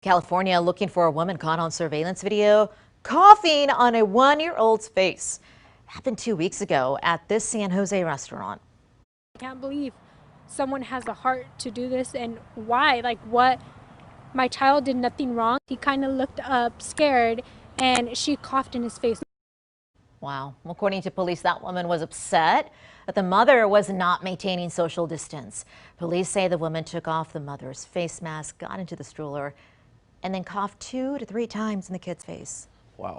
California looking for a woman caught on surveillance video coughing on a one-year-old's face. Happened 2 weeks ago at this San Jose restaurant. I can't believe someone has the heart to do this, and why? Like, what? My child did nothing wrong. He kind of looked up scared and she coughed in his face. Wow. According to police, that woman was upset that the mother was not maintaining social distance. Police say the woman took off the mother's face mask, got into the stroller, and then coughed 2 to 3 times in the kid's face. Wow.